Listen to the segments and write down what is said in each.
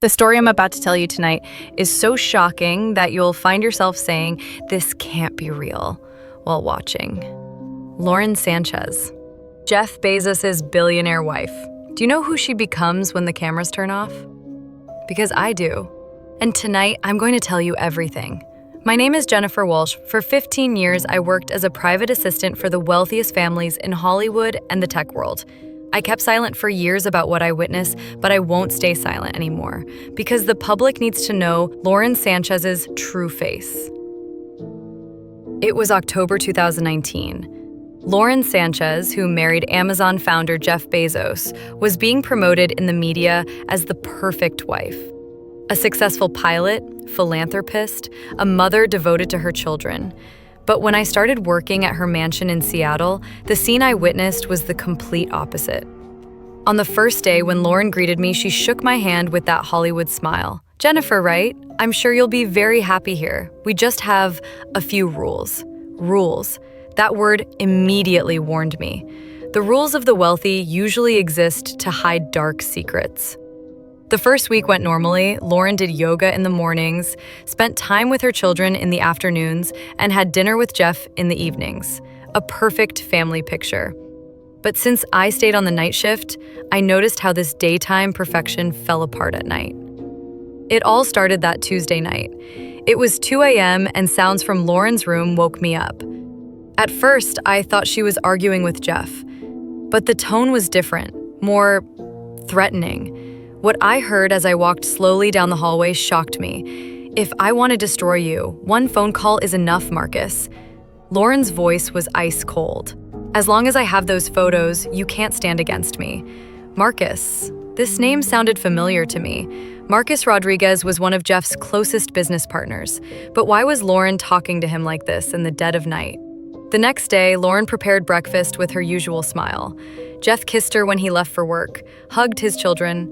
The story I'm about to tell you tonight is so shocking that you'll find yourself saying, "This can't be real," while watching. Lauren Sanchez, Jeff Bezos' billionaire wife. Do you know who she becomes when the cameras turn off? Because I do. And tonight, I'm going to tell you everything. My name is Jennifer Walsh. For 15 years, I worked as a private assistant for the wealthiest families in Hollywood and the tech world. I kept silent for years about what I witnessed, but I won't stay silent anymore because the public needs to know Lauren Sanchez's true face. It was October 2019. Lauren Sanchez, who married Amazon founder Jeff Bezos, was being promoted in the media as the perfect wife. A successful pilot, philanthropist, a mother devoted to her children. But when I started working at her mansion in Seattle, the scene I witnessed was the complete opposite. On the first day when Lauren greeted me, she shook my hand with that Hollywood smile. "Jennifer, right? I'm sure you'll be very happy here. We just have a few rules." Rules. That word immediately warned me. The rules of the wealthy usually exist to hide dark secrets. The first week went normally. Lauren did yoga in the mornings, spent time with her children in the afternoons, and had dinner with Jeff in the evenings. A perfect family picture. But since I stayed on the night shift, I noticed how this daytime perfection fell apart at night. It all started that Tuesday night. It was 2 a.m. and sounds from Lauren's room woke me up. At first, I thought she was arguing with Jeff, but the tone was different, more threatening. What I heard as I walked slowly down the hallway shocked me. "If I want to destroy you, one phone call is enough, Marcus." Lauren's voice was ice cold. "As long as I have those photos, you can't stand against me." Marcus. This name sounded familiar to me. Marcus Rodriguez was one of Jeff's closest business partners. But why was Lauren talking to him like this in the dead of night? The next day, Lauren prepared breakfast with her usual smile. Jeff kissed her when he left for work, hugged his children.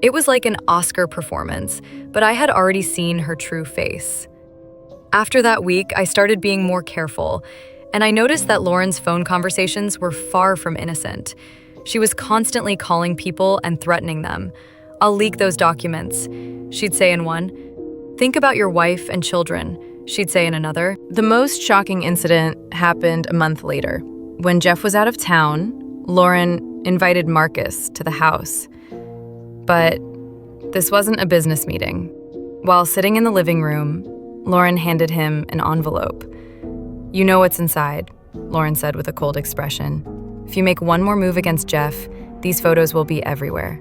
It was like an Oscar performance, but I had already seen her true face. After that week, I started being more careful, and I noticed that Lauren's phone conversations were far from innocent. She was constantly calling people and threatening them. "I'll leak those documents," she'd say in one. "Think about your wife and children," she'd say in another. The most shocking incident happened a month later. When Jeff was out of town, Lauren invited Marcus to the house. But this wasn't a business meeting. While sitting in the living room, Lauren handed him an envelope. "You know what's inside," Lauren said with a cold expression. "If you make one more move against Jeff, these photos will be everywhere."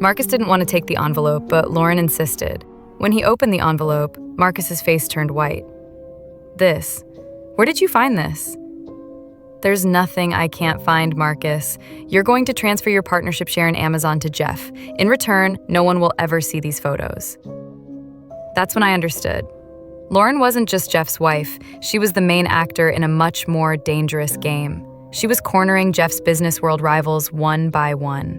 Marcus didn't want to take the envelope, but Lauren insisted. When he opened the envelope, Marcus's face turned white. "This. Where did you find this?" "There's nothing I can't find, Marcus. You're going to transfer your partnership share in Amazon to Jeff. In return, no one will ever see these photos." That's when I understood. Lauren wasn't just Jeff's wife. She was the main actor in a much more dangerous game. She was cornering Jeff's business world rivals one by one.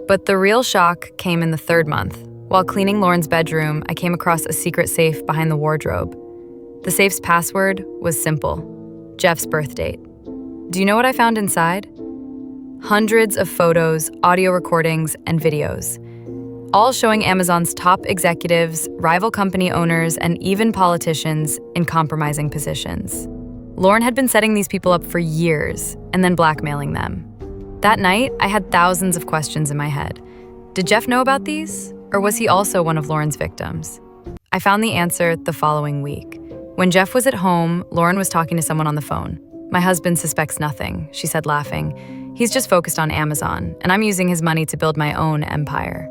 But the real shock came in the third month. While cleaning Lauren's bedroom, I came across a secret safe behind the wardrobe. The safe's password was simple: Jeff's birth date. Do you know what I found inside? Hundreds of photos, audio recordings, and videos, all showing Amazon's top executives, rival company owners, and even politicians in compromising positions. Lauren had been setting these people up for years and then blackmailing them. That night, I had thousands of questions in my head. Did Jeff know about these, or was he also one of Lauren's victims? I found the answer the following week. When Jeff was at home, Lauren was talking to someone on the phone. "My husband suspects nothing," she said, laughing. "He's just focused on Amazon, and I'm using his money to build my own empire."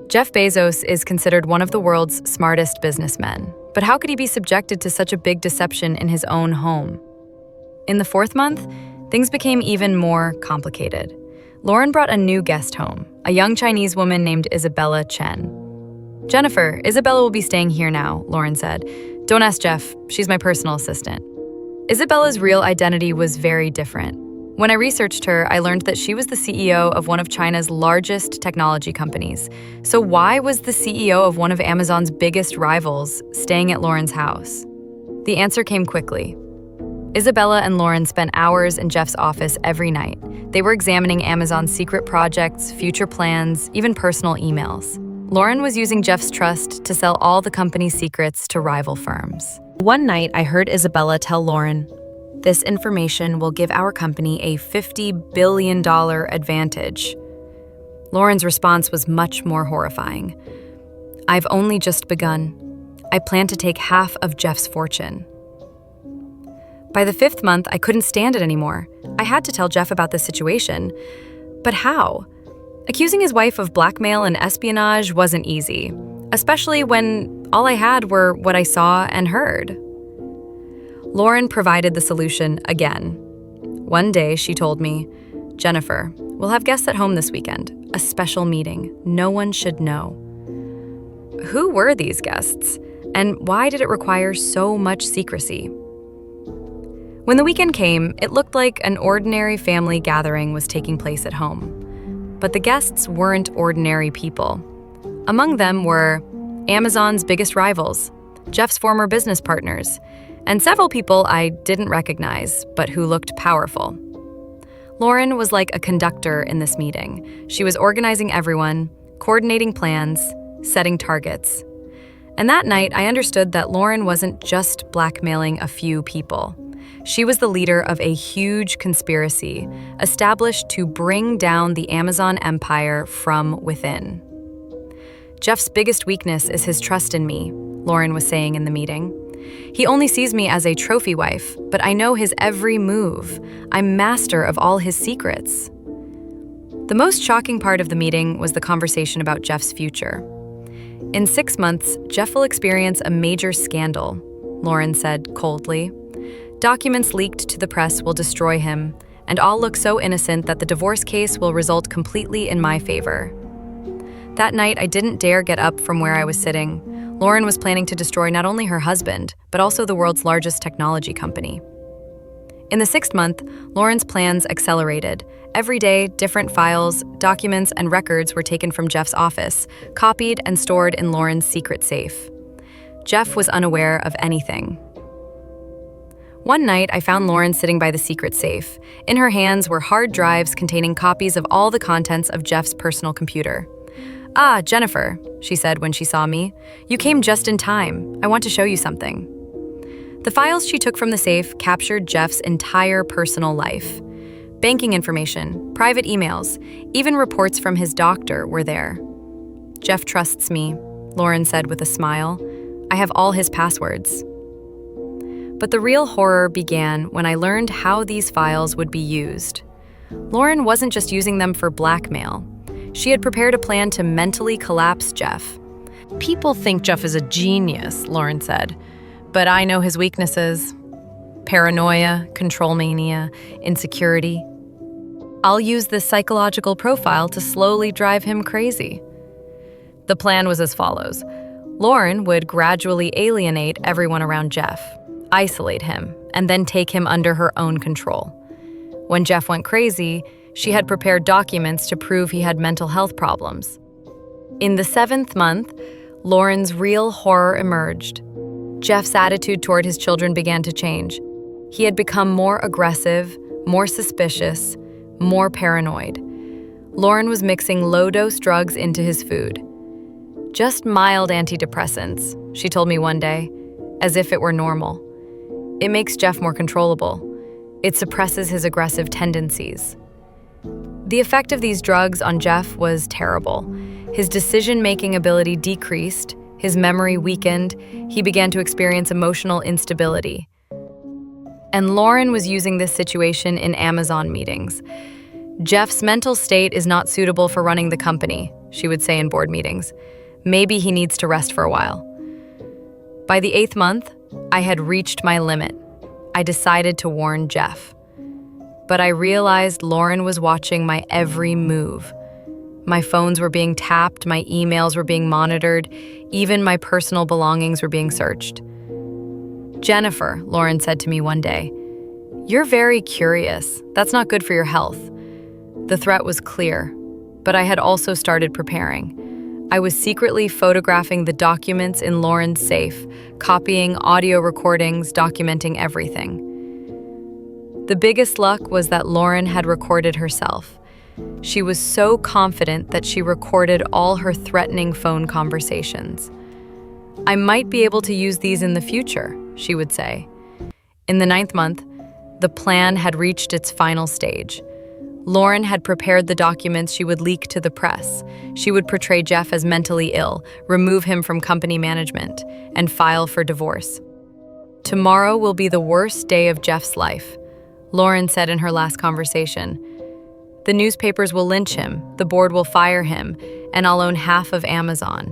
Jeff Bezos is considered one of the world's smartest businessmen. But how could he be subjected to such a big deception in his own home? In the fourth month, things became even more complicated. Lauren brought a new guest home, a young Chinese woman named Isabella Chen. "Jennifer, Isabella will be staying here now," Lauren said. "Don't ask Jeff, she's my personal assistant." Isabella's real identity was very different. When I researched her, I learned that she was the CEO of one of China's largest technology companies. So why was the CEO of one of Amazon's biggest rivals staying at Lauren's house? The answer came quickly. Isabella and Lauren spent hours in Jeff's office every night. They were examining Amazon's secret projects, future plans, even personal emails. Lauren was using Jeff's trust to sell all the company's secrets to rival firms. One night, I heard Isabella tell Lauren, "This information will give our company a $50 billion advantage." Lauren's response was much more horrifying. "I've only just begun. I plan to take half of Jeff's fortune." By the 5th month, I couldn't stand it anymore. I had to tell Jeff about this situation. But how? Accusing his wife of blackmail and espionage wasn't easy, especially when all I had were what I saw and heard. Lauren provided the solution again. One day, she told me, "Jennifer, we'll have guests at home this weekend, a special meeting. No one should know." Who were these guests? And why did it require so much secrecy? When the weekend came, it looked like an ordinary family gathering was taking place at home. But the guests weren't ordinary people. Among them were Amazon's biggest rivals, Jeff's former business partners, and several people I didn't recognize, but who looked powerful. Lauren was like a conductor in this meeting. She was organizing everyone, coordinating plans, setting targets. And that night, I understood that Lauren wasn't just blackmailing a few people. She was the leader of a huge conspiracy established to bring down the Amazon empire from within. "Jeff's biggest weakness is his trust in me," Lauren was saying in the meeting. "He only sees me as a trophy wife, but I know his every move. I'm master of all his secrets." The most shocking part of the meeting was the conversation about Jeff's future. "In 6 months, Jeff will experience a major scandal," Lauren said coldly. "Documents leaked to the press will destroy him, and I'll look so innocent that the divorce case will result completely in my favor." That night, I didn't dare get up from where I was sitting. Lauren was planning to destroy not only her husband, but also the world's largest technology company. In the 6th month, Lauren's plans accelerated. Every day, different files, documents, and records were taken from Jeff's office, copied and stored in Lauren's secret safe. Jeff was unaware of anything. One night, I found Lauren sitting by the secret safe. In her hands were hard drives containing copies of all the contents of Jeff's personal computer. "Ah, Jennifer," she said when she saw me. "You came just in time. I want to show you something." The files she took from the safe captured Jeff's entire personal life. Banking information, private emails, even reports from his doctor were there. "Jeff trusts me," Lauren said with a smile. "I have all his passwords." But the real horror began when I learned how these files would be used. Lauren wasn't just using them for blackmail. She had prepared a plan to mentally collapse Jeff. "People think Jeff is a genius," Lauren said, "but I know his weaknesses. Paranoia, control mania, insecurity. I'll use this psychological profile to slowly drive him crazy." The plan was as follows. Lauren would gradually alienate everyone around Jeff, isolate him, and then take him under her own control. When Jeff went crazy, she had prepared documents to prove he had mental health problems. In the 7th month, Lauren's real horror emerged. Jeff's attitude toward his children began to change. He had become more aggressive, more suspicious, more paranoid. Lauren was mixing low-dose drugs into his food. "Just mild antidepressants," she told me one day, as if it were normal. "It makes Jeff more controllable. It suppresses his aggressive tendencies." The effect of these drugs on Jeff was terrible. His decision-making ability decreased, his memory weakened, he began to experience emotional instability. And Lauren was using this situation in Amazon meetings. "Jeff's mental state is not suitable for running the company," she would say in board meetings. "Maybe he needs to rest for a while." By the 8th month, I had reached my limit. I decided to warn Jeff. But I realized Lauren was watching my every move. My phones were being tapped, my emails were being monitored, even my personal belongings were being searched. "Jennifer," Lauren said to me one day, "you're very curious. That's not good for your health." The threat was clear, but I had also started preparing. I was secretly photographing the documents in Lauren's safe, copying audio recordings, documenting everything. The biggest luck was that Lauren had recorded herself. She was so confident that she recorded all her threatening phone conversations. "I might be able to use these in the future," she would say. In the 9th month, the plan had reached its final stage. Lauren had prepared the documents she would leak to the press. She would portray Jeff as mentally ill, remove him from company management, and file for divorce. "Tomorrow will be the worst day of Jeff's life," Lauren said in her last conversation. "The newspapers will lynch him, the board will fire him, and I'll own half of Amazon."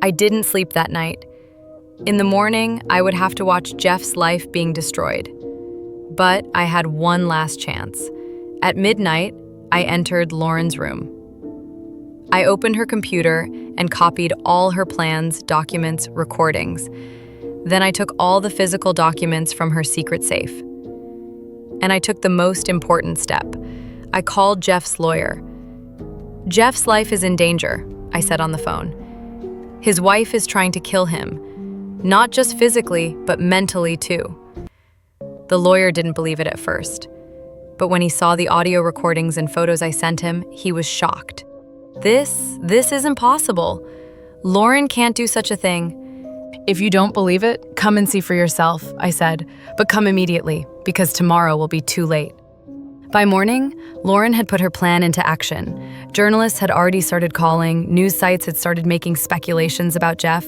I didn't sleep that night. In the morning, I would have to watch Jeff's life being destroyed. But I had one last chance. At midnight, I entered Lauren's room. I opened her computer and copied all her plans, documents, recordings. Then I took all the physical documents from her secret safe. And I took the most important step. I called Jeff's lawyer. "Jeff's life is in danger," I said on the phone. "His wife is trying to kill him, not just physically, but mentally too." The lawyer didn't believe it at first. But when he saw the audio recordings and photos I sent him, he was shocked. This isn't possible. Lauren can't do such a thing." "If you don't believe it, come and see for yourself," I said, "but come immediately, because tomorrow will be too late." By morning, Lauren had put her plan into action. Journalists had already started calling, news sites had started making speculations about Jeff.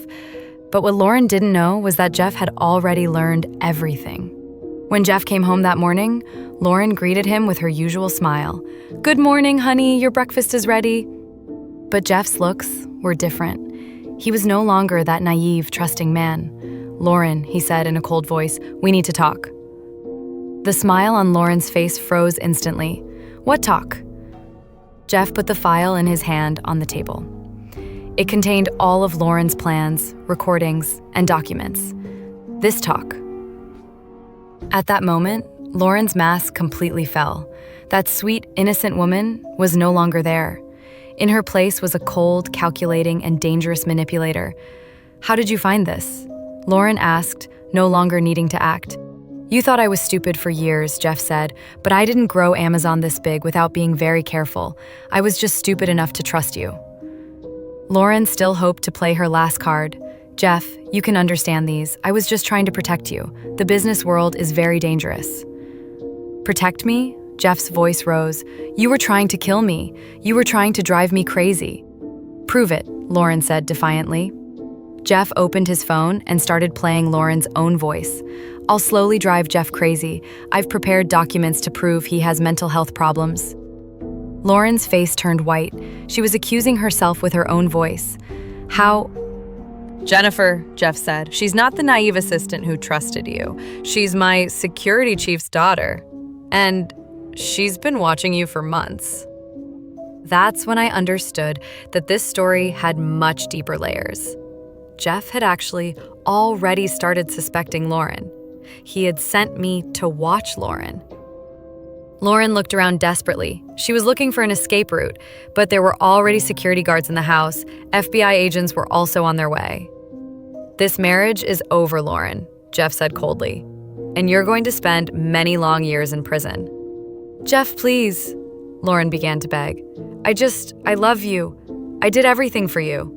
But what Lauren didn't know was that Jeff had already learned everything. When Jeff came home that morning, Lauren greeted him with her usual smile. "Good morning, honey, your breakfast is ready." But Jeff's looks were different. He was no longer that naive, trusting man. "Lauren," he said in a cold voice, "we need to talk." The smile on Lauren's face froze instantly. "What talk?" Jeff put the file in his hand on the table. It contained all of Lauren's plans, recordings, and documents. This talk. At that moment, Lauren's mask completely fell. That sweet, innocent woman was no longer there. In her place was a cold, calculating, and dangerous manipulator. "How did you find this?" Lauren asked, no longer needing to act. "You thought I was stupid for years," Jeff said, "but I didn't grow Amazon this big without being very careful. I was just stupid enough to trust you." Lauren still hoped to play her last card. "Jeff, you can understand these. I was just trying to protect you. The business world is very dangerous." "Protect me?" Jeff's voice rose. "You were trying to kill me. You were trying to drive me crazy." "Prove it," Lauren said defiantly. Jeff opened his phone and started playing Lauren's own voice. "I'll slowly drive Jeff crazy. I've prepared documents to prove he has mental health problems." Lauren's face turned white. She was accusing herself with her own voice. "How?" "Jennifer," Jeff said, "she's not the naive assistant who trusted you. She's my security chief's daughter. And she's been watching you for months." That's when I understood that this story had much deeper layers. Jeff had actually already started suspecting Lauren. He had sent me to watch Lauren. Lauren looked around desperately. She was looking for an escape route, but there were already security guards in the house. FBI agents were also on their way. "This marriage is over, Lauren," Jeff said coldly. "And you're going to spend many long years in prison." "Jeff, please," Lauren began to beg. I love you. I did everything for you."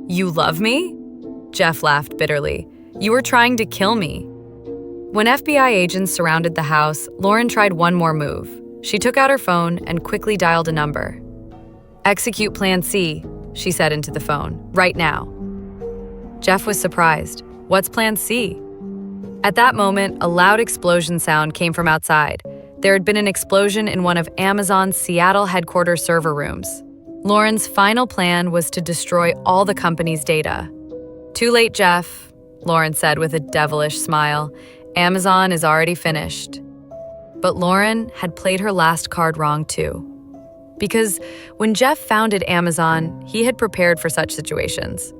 "You love me?" Jeff laughed bitterly. "You were trying to kill me." When FBI agents surrounded the house, Lauren tried one more move. She took out her phone and quickly dialed a number. "Execute Plan C," she said into the phone, "right now." Jeff was surprised. "What's Plan C?" At that moment, a loud explosion sound came from outside. There had been an explosion in one of Amazon's Seattle headquarters server rooms. Lauren's final plan was to destroy all the company's data. "Too late, Jeff," Lauren said with a devilish smile. "Amazon is already finished." But Lauren had played her last card wrong too. Because when Jeff founded Amazon, he had prepared for such situations.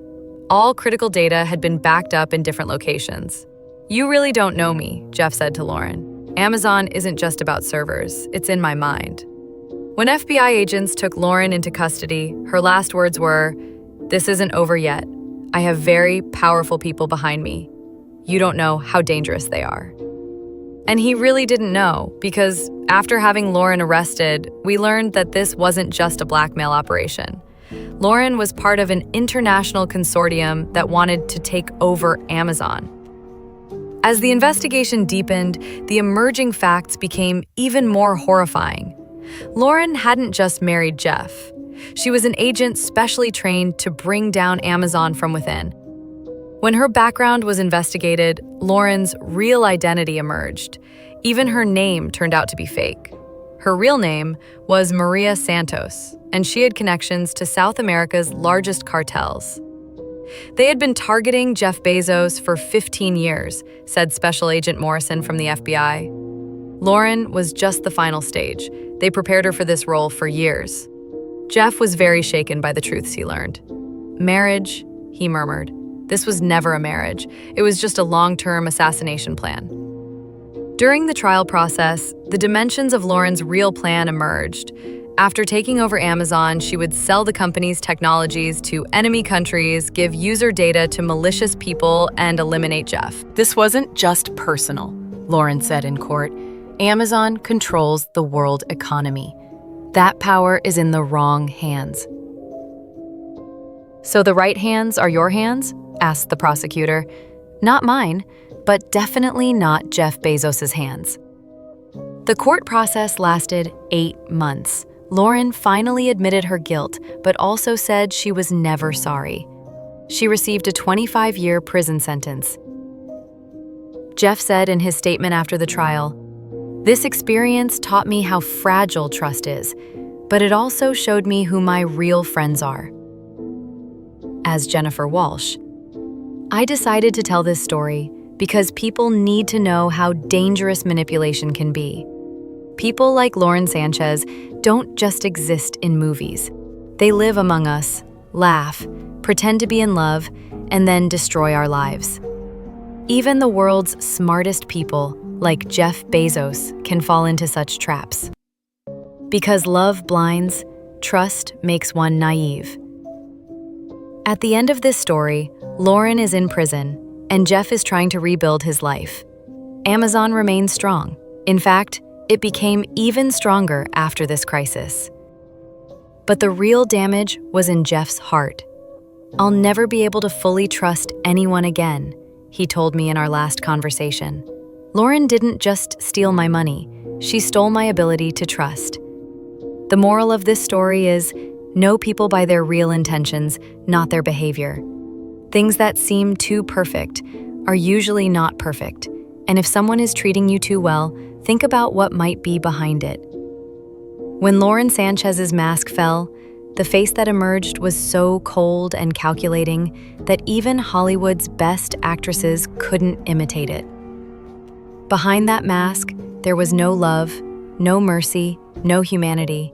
All critical data had been backed up in different locations. "You really don't know me," Jeff said to Lauren. "Amazon isn't just about servers, it's in my mind." When FBI agents took Lauren into custody, her last words were, "This isn't over yet. I have very powerful people behind me. You don't know how dangerous they are." And he really didn't know, because after having Lauren arrested, we learned that this wasn't just a blackmail operation. Lauren was part of an international consortium that wanted to take over Amazon. As the investigation deepened, the emerging facts became even more horrifying. Lauren hadn't just married Jeff. She was an agent specially trained to bring down Amazon from within. When her background was investigated, Lauren's real identity emerged. Even her name turned out to be fake. Her real name was Maria Santos, and she had connections to South America's largest cartels. They had been targeting Jeff Bezos for 15 years, said Special Agent Morrison from the FBI. Lauren was just the final stage. They prepared her for this role for years. Jeff was very shaken by the truths he learned. Marriage, he murmured. This was never a marriage. It was just a long-term assassination plan. During the trial process, the dimensions of Lauren's real plan emerged. After taking over Amazon, she would sell the company's technologies to enemy countries, give user data to malicious people, and eliminate Jeff. This wasn't just personal, Lauren said in court. Amazon controls the world economy. That power is in the wrong hands. So the right hands are your hands? Asked the prosecutor. Not mine, but definitely not Jeff Bezos' hands. The court process lasted 8 months. Lauren finally admitted her guilt, but also said she was never sorry. She received a 25-year prison sentence. Jeff said in his statement after the trial, "This experience taught me how fragile trust is, but it also showed me who my real friends are." As Jennifer Walsh, I decided to tell this story because people need to know how dangerous manipulation can be. People like Lauren Sanchez don't just exist in movies. They live among us, laugh, pretend to be in love, and then destroy our lives. Even the world's smartest people, like Jeff Bezos, can fall into such traps. Because love blinds, trust makes one naive. At the end of this story, Lauren is in prison, and Jeff is trying to rebuild his life. Amazon remains strong. In fact, it became even stronger after this crisis. But the real damage was in Jeff's heart. "I'll never be able to fully trust anyone again," he told me in our last conversation. Lauren didn't just steal my money, she stole my ability to trust. The moral of this story is, know people by their real intentions, not their behavior. Things that seem too perfect are usually not perfect, and if someone is treating you too well, think about what might be behind it. When Lauren Sanchez's mask fell, the face that emerged was so cold and calculating that even Hollywood's best actresses couldn't imitate it. Behind that mask, there was no love, no mercy, no humanity.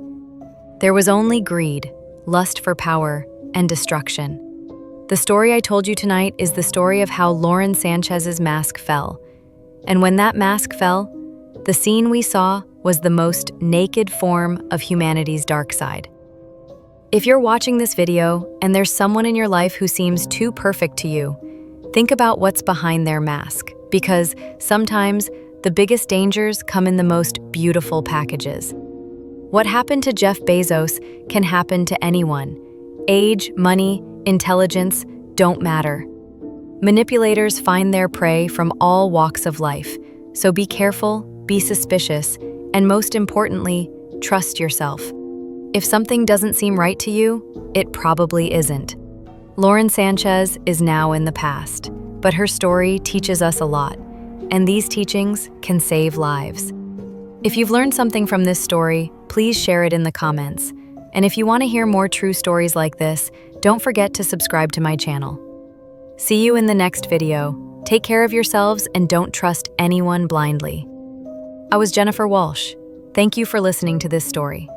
There was only greed, lust for power, and destruction. The story I told you tonight is the story of how Lauren Sanchez's mask fell. And when that mask fell, the scene we saw was the most naked form of humanity's dark side. If you're watching this video and there's someone in your life who seems too perfect to you, think about what's behind their mask, because sometimes the biggest dangers come in the most beautiful packages. What happened to Jeff Bezos can happen to anyone. Age, money, intelligence don't matter. Manipulators find their prey from all walks of life, so be careful, be suspicious, and most importantly, trust yourself. If something doesn't seem right to you, it probably isn't. Lauren Sanchez is now in the past, but her story teaches us a lot, and these teachings can save lives. If you've learned something from this story, please share it in the comments. And if you want to hear more true stories like this, don't forget to subscribe to my channel. See you in the next video. Take care of yourselves and don't trust anyone blindly. I was Jennifer Walsh. Thank you for listening to this story.